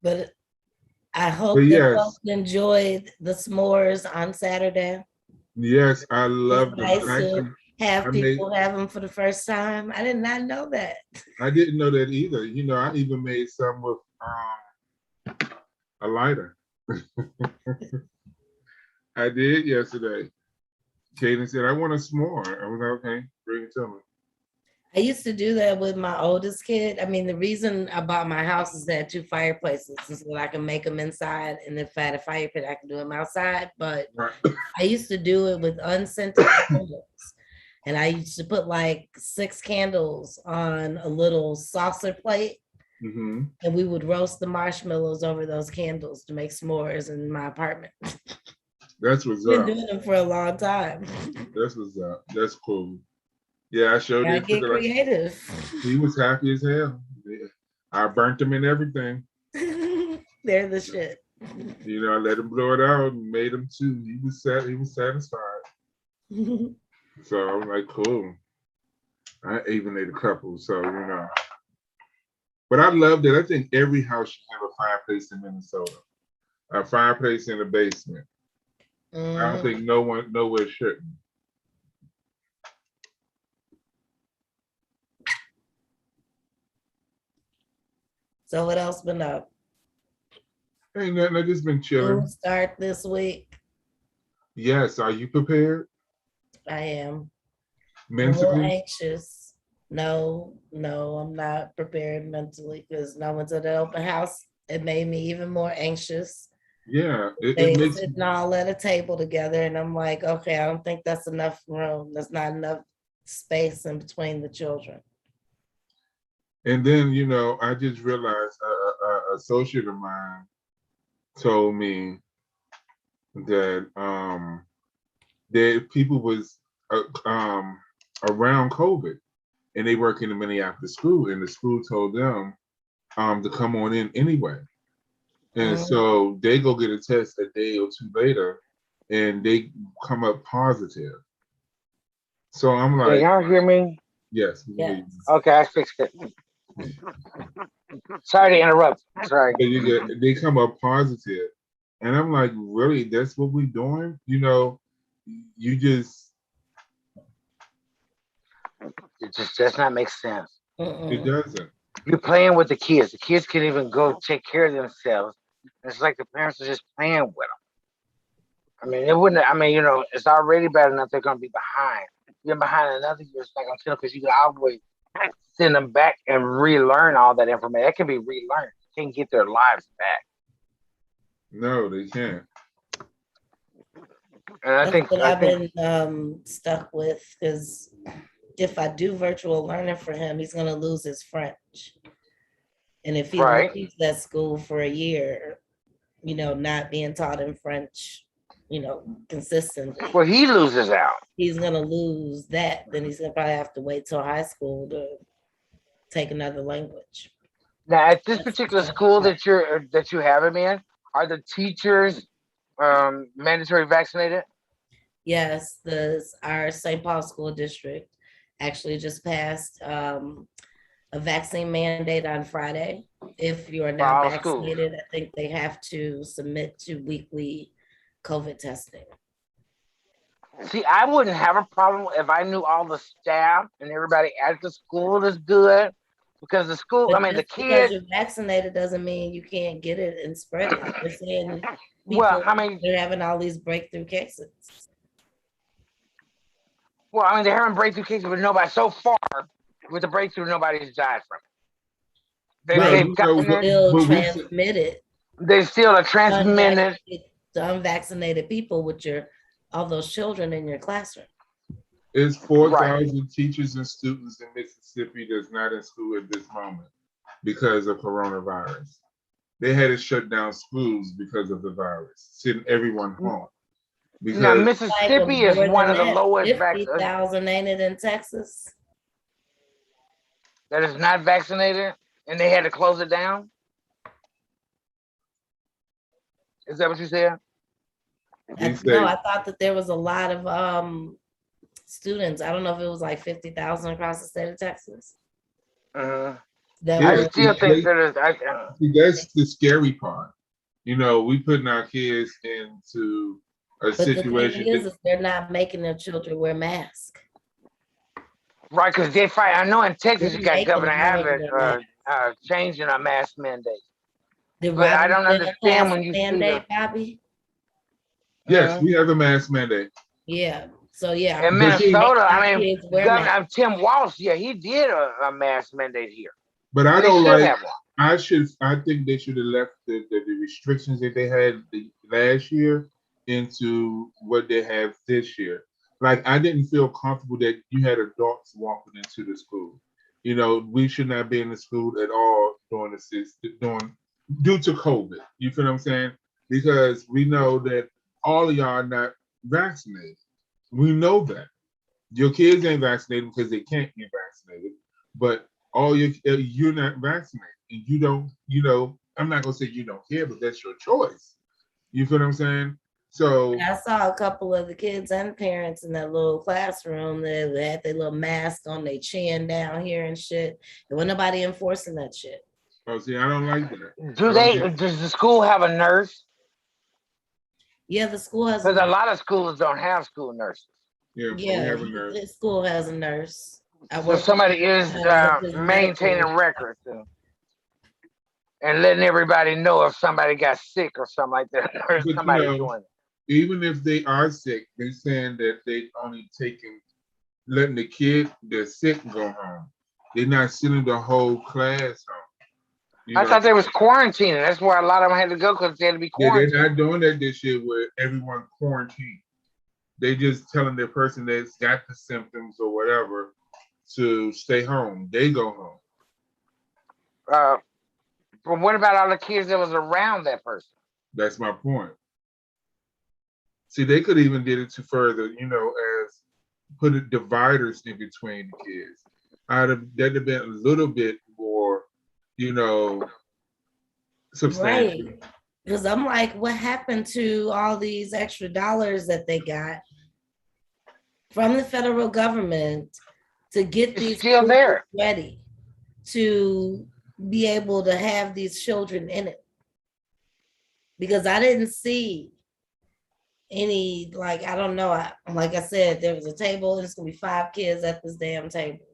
But I But hope that yes, folks enjoyed the s'mores on Saturday. yes, I It's love them. nice to Actually, I have made people have them for the first time. I did not know that. I didn't know that either. I even made some with a lighter. I did yesterday. Kaden said, I want a s'more. I was like, okay, bring it to me. I used to do that with my oldest kid. I mean, the reason I bought my house is that 2 fireplaces, so that I can make them inside, and if I had a fire pit, I can do them outside. But Right. I used to do it with unscented candles. And I used to put like 6 candles on a little saucer plate, Mm-hmm. and we would roast the marshmallows over those candles to make s'mores in my apartment. That's what's Been up. doing them for a long time. That's what's up. That's cool. Yeah, I showed I it. Took get it like creative. he was happy as hell. Yeah. I burnt him and everything. They're the shit. I let him blow it out and made him too. He was satisfied. So I was like, cool. I even ate a couple, so. But I love that. I think every house should have a fireplace in Minnesota. A fireplace in the basement. I don't think nowhere shouldn't. So what else been up? Ain't nothing. I just been chilling. School start this week. Yes. Are you prepared I am a little mentally? anxious. No, I'm not prepared mentally because no one's at the open house. It made me even more anxious. Yeah. It They makes. sitting all at a table together, and I'm like, okay, I don't think that's enough room. There's not enough space in between the children. And then I just realized a associate of mine told me that that people was around COVID, and they work in the Minneapolis school, and the school told them to come on in anyway. And so they go get a test a day or two later, and they come up positive. So I'm Can like, y'all hear me? yes, we can hear Yes. you. Okay, I fixed it. Sorry to interrupt. Sorry. So they come up positive, and I'm like, really? That's what we're doing? You just It just does not make sense. it doesn't. You're playing with the kids. The kids can even go take care of themselves. It's like the parents are just playing with them. I mean, it wouldn't. I mean, it's already bad enough they're gonna be behind. You're behind another year. It's not gonna kill because you can always send them back and relearn all that information. That can be relearned. They can get their lives back. No, they can't. And I That's think what I I've think been stuck with, because if I do virtual learning for him, he's gonna lose his French. And if he right. leaves that school for a year, not being taught in French, consistently, Well, he loses out. he's gonna lose that. Then he's gonna probably have to wait till high school to take another language. Now, at this That's particular school that you have him in, are the teachers mandatory vaccinated? Yes, our St. Paul School District actually just passed a vaccine mandate on Friday. If you are For not all schools. vaccinated, I think they have to submit to weekly COVID testing. See, I wouldn't have a problem if I knew all the staff and everybody at the school is good, because the school, I But mean, the just because kids. you're vaccinated doesn't mean you can't get it and spread it. They're saying Well, people, they're having all these breakthrough cases. they're having breakthrough cases, but nobody so far with the breakthrough, nobody's died from it. Well, They've gotten it. Still but transmitted They still are transmitted. unvaccinated people with all those children in your classroom. it's Right. 4,000 teachers and students in Mississippi that's not in school at this moment because of coronavirus. They had to shut down schools because of the virus, sending everyone home. Now, Because Mississippi is one of the lowest 50,000, ain't it, in Texas? that is not vaccinated, and they had to close it down. Is that what you said? No, I thought that there was a lot of students. I don't know if it was like 50,000 across the state of Texas. that I Yeah, will. still think see, that is. that's the scary part. You know, we putting our kids into a But the thing situation is that, they're not making their children wear masks. Right, because they fight. I know in They're Texas you got making Governor them wear Abbott their masks. changing a mask mandate, Did but I Robbie don't Bell understand pass when a you see the mandate, Bobby? yes, we have a mask mandate. Yeah. So yeah, in But see, making Minnesota. our I mean, kids wear masks. Governor Tim Walz, yeah, he did a mask mandate here, but I so he don't should like. have one. I think they should have left the restrictions that they had last year into what they have this year. Like I didn't feel comfortable that you had adults walking into the school. You know, we should not be in the school at all during due to COVID. You feel what I'm saying? Because we know that all of y'all are not vaccinated. We know that. Your kids ain't vaccinated because they can't get vaccinated, but you're not vaccinated, and you don't. You know, I'm not gonna say you don't care, but that's your choice. You feel what I'm saying? So I saw a couple of the kids and parents in that little classroom that had their little mask on their chin down here and shit. There wasn't nobody enforcing that shit. oh, see, I don't like that. I Do don't they? get. Does the school have a nurse? Yeah, the school has a Because a nurse. lot of schools don't have school nurses. Yeah, we Yeah, have a nurse. the school has a nurse. I So work with somebody is his medical. maintaining records and letting everybody know if somebody got sick or something like that, or But you somebody know, doing it. even if they are sick, they're saying that they only letting the kid that's sick go home. They're not sending the whole class home. You I know, thought they was quarantining. That's why a lot of them had to go because they had to be they're quarantined. not doing that this year where everyone quarantined. They just telling the person that's got the symptoms or whatever to stay home. They go home. Uh, but what about all the kids that was around that person? That's my point. See, they could even did it to further, you know, as put it dividers in between the kids. That'd have been a little bit more, you know, substantial. Right. Because I'm like, what happened to all these extra dollars that they got from the federal government to get It's these still schools there. ready to be able to have these children in it? Because I didn't see any, like, I don't know. Like I said, there was a table and it's gonna be 5 kids at this damn table.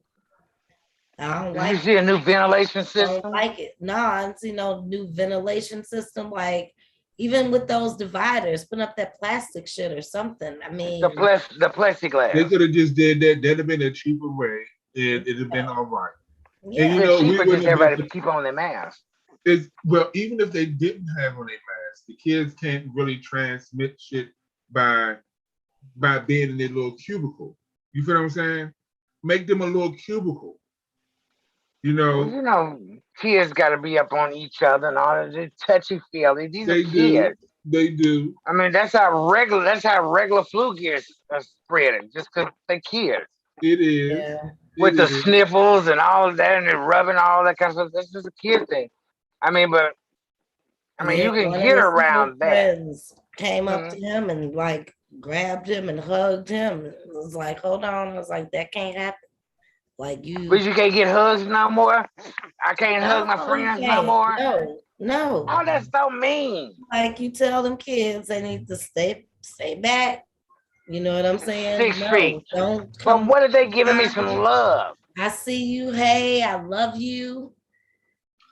I don't Did you like see a new ventilation don't system? like it. No, I didn't see no new ventilation system. Like even with those dividers, put up that plastic shit or something. I mean, The They plexiglass. could have just did that. That'd have been a cheaper way, and it'd have been all right. And yeah, you It's know, we cheaper just wouldn't have everybody been. keep on their mask. Well, even if they didn't have on their mask, the kids can't really transmit shit by being in their little cubicle. You feel what I'm saying? Make them a little cubicle. You Well, know, you know, kids got to be up on each other and all that. It's touchy feely. These are they do. kids. They do. I mean, that's how regular flu gets spreading just because they kids It is. yeah. It with the is. sniffles and all of that and the rubbing all that kind of stuff. That's just a kid thing. I mean, but I mean, Yeah, you can one of get his little around that. friends came up to Mhm. him and like grabbed him and hugged him. It was like, hold on. I was like, that can't happen. Like But you, you can't get hugs no more. I can't hug my no, you friends no can't. more. No, no. Oh, that's so mean. Like you tell them kids they need to stay back. You know what I'm saying? 6 feet. No, don't But come. what if they giving me Behind some me. love? I see you. Hey, I love you.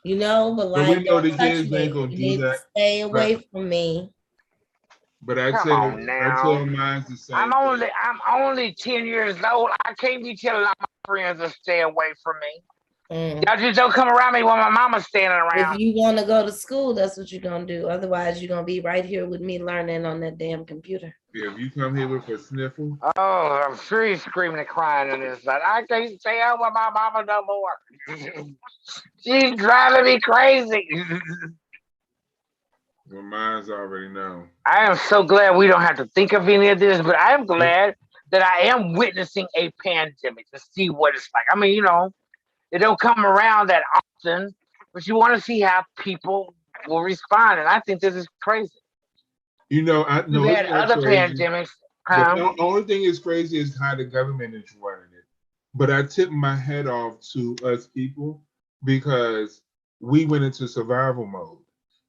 You know, but But we like, know don't the touch kids ain't me. gonna You do need to that. stay But away from me. Come on I now. tell mine the I'm same thing. only I'm only 10 years old. I can't be telling all my friends to stay away from me. Mm. Y'all just don't come around me when my mama's standing If around. you want to go to school, that's what you're gonna do. Otherwise, you're gonna be right here with me learning on that damn computer. If you come here with a sniffle, Oh, I'm sure he's screaming and crying in this. Like, I can't stay out with my mama no more. She's driving me crazy. well, mine's already known. I am so glad we don't have to think of any of this, but I am glad that I am witnessing a pandemic to see what it's like. I mean, it don't come around that often, but you want to see how people will respond, and I think this is crazy. You know, I We've know it's had not other crazy. pandemics. The Huh? only thing is crazy is how the government is running it. But I tip my hat off to us people because we went into survival mode.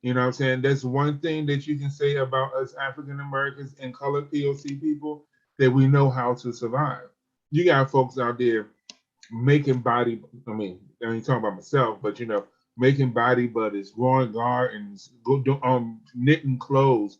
You know what I'm saying? That's one thing that you can say about us African Americans and colored POC people, that we know how to survive. You got folks out there making body, I ain't talking about myself, but making body butters, growing gardens, knitting clothes,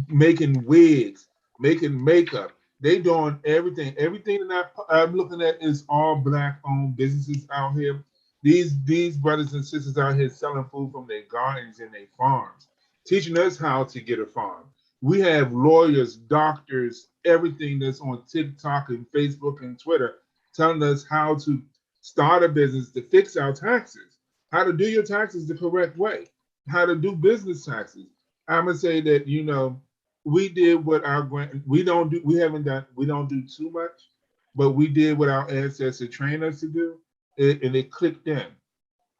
making wigs, making makeup. They doing everything. Everything that I'm looking at is all black owned businesses out here. These brothers and sisters out here selling food from their gardens and their farms, teaching us how to get a farm. We have lawyers, doctors, everything that's on TikTok and Facebook and Twitter telling us how to start a business, to fix our taxes, how to do your taxes the correct way, how to do business taxes. I'm gonna say that we did what our we don't do too much, but we did what our ancestors trained us to do, and it clicked in.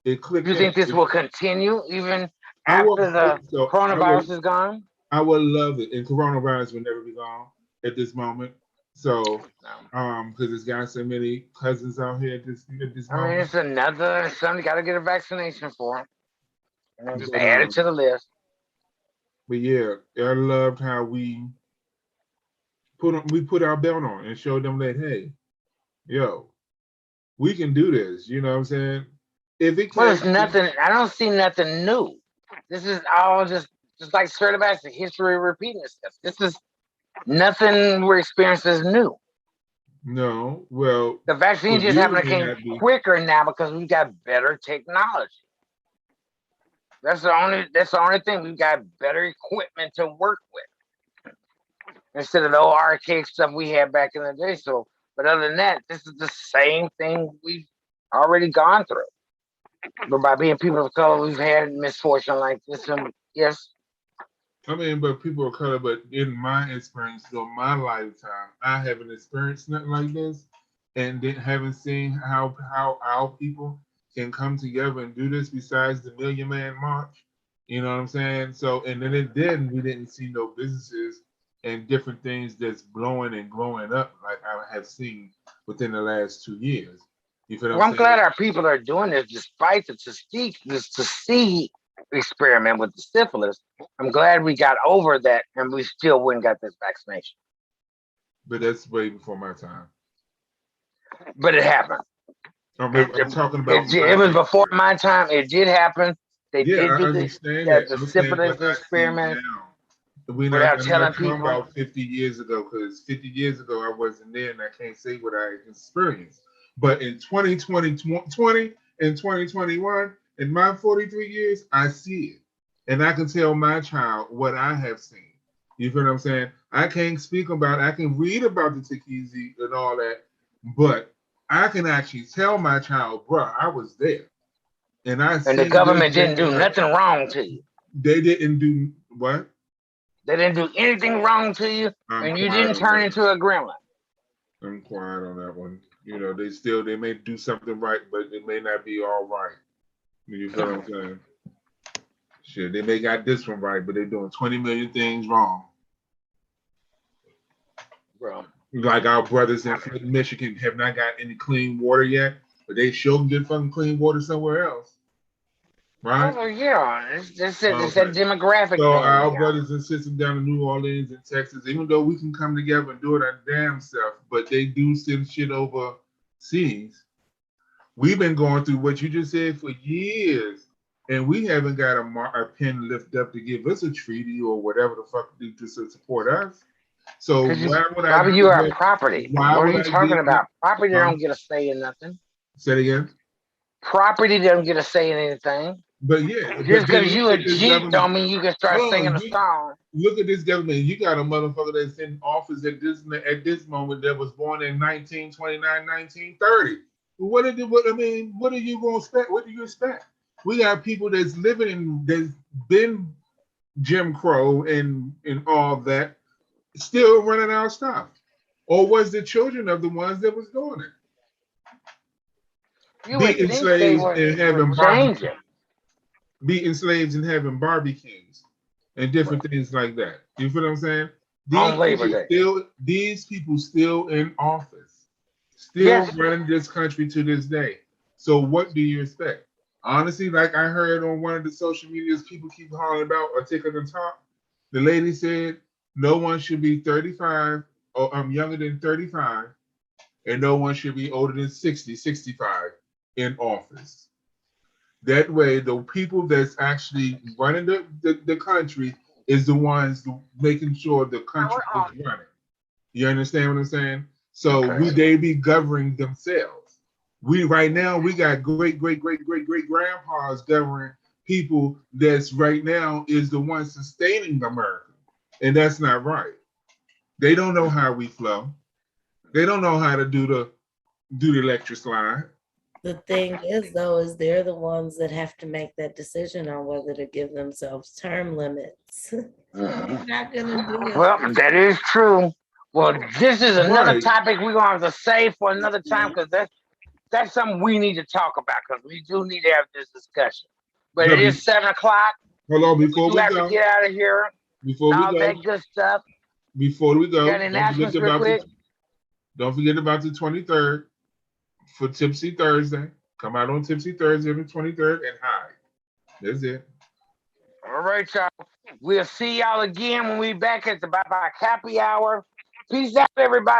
It clicked You in. think this will continue even I would after the hope so. coronavirus is gone? I would love it, and coronavirus will never be gone at this moment. So, because it's got so many cousins out here at this moment. It's another something you got to get a vaccination for, and then just But, add it to the list. But yeah, I loved how we put our belt on and showed them that, hey, yo, we can do this. You know what I'm saying? If it Well, can't it's nothing. I don't see nothing new. This is all just like certified history repeating itself. This is nothing we're experiencing is new. No, well, The vaccine for just you happened it to may came not be. quicker now because we've got better technology. That's the only thing. We've got better equipment to work with instead of the old archaic stuff we had back in the day. So, but other than that, this is the same thing we've already gone through. But by being people of color, we've had misfortune like this. And yes, But people of color, but in my experience, during my lifetime, I haven't experienced nothing like this, and then haven't seen how our people can come together and do this besides the Million Man March. You know what I'm saying? So, and then we didn't see no businesses and different things that's blowing and glowing up like I have seen within the last 2 years. You feel well, what I'm I'm saying? glad our people are doing this despite the Tuskegee experiment with the syphilis. I'm glad we got over that and we still wouldn't got this vaccination. But that's way before my time. But it happened. I'm talking about It was before my time. It did happen. They Yeah, did I do understand that. the I'm saying syphilis what I see experiment now. I'm without not telling talking people. about 50 years ago, because 50 years ago I wasn't there and I can't say what I experienced. But in 2020 and 2021, in my 43 years, I see it. And I can tell my child what I have seen. You feel what I'm saying? I can't speak about it. I can read about the Tuskegee and all that, but I can actually tell my child, bro, I was there. And I And the seen this, government didn't that, do and nothing wrong to you. they didn't do what? They didn't do anything wrong to you, I'm and you quiet didn't on turn that. into a gremlin. I'm quiet on that one. They may do something right, but it may not be all right. You feel what I'm saying? Shit, they may got this one right, but they're doing 20 million things wrong. Bro. Like our brothers in Michigan have not got any clean water yet, but they sure can get fucking clean water somewhere else. Right? Oh yeah, it's that Okay. demographic So thing. our brothers and sisters down in New Orleans and Texas, even though we can come together and do it our damn self, but they do send shit overseas. We've been going through what you just said for years, and we haven't got a pen lift up to give us a treaty or whatever the fuck to support us. So why would I Bobby, you give are them? property. Why What are would you I talking give them? about? Property Huh? don't get a say in nothing. Say it again. Property doesn't get a say in anything. But yeah, Just but then because look you a at this Jeep government. don't mean you can start singing a song. Look at this government. You got a motherfucker that's in office at this moment that was born in 1929, 1930. What are you gonna expect? What do you expect? We got people that's living in that's been Jim Crow and all that, still running our stuff. Or was the children of the ones that was doing it? You would think they would change it. Beating slaves and having barbecues and different things like that. You feel what I'm saying? On Labor Day. These people still in office, still Yes. running this country to this day. So what do you expect? Honestly, like I heard on one of the social medias, people keep hollering about or taking the top. The lady said no one should be 35 or younger than 35, and no one should be older than 60, 65 in office. That way, the people that's actually running the country is the ones making sure the country is running. You understand what I'm saying? So Okay. they be governing themselves. We right now we got great grandpas governing people that's right now is the ones sustaining America, and that's not right. They don't know how we flow. They don't know how to do the electric slide. The thing is, though, is they're the ones that have to make that decision on whether to give themselves term limits. They're not gonna do it. Well, that is true. Well, this is another Right. topic we're gonna have to save for another time because that's something we need to talk about because we do need to have this discussion. But it But is 7 o'clock. hold on, We do have to get out of here before and we all go, that good stuff. before we You go, got any announcements real quick? don't forget about the 23rd for Tipsy Thursday. Come out on Tipsy Thursday on the 23rd and hide. That's it. All right, y'all. We'll see y'all again when we back at the Bipoc Happy Hour. Peace out, everybody.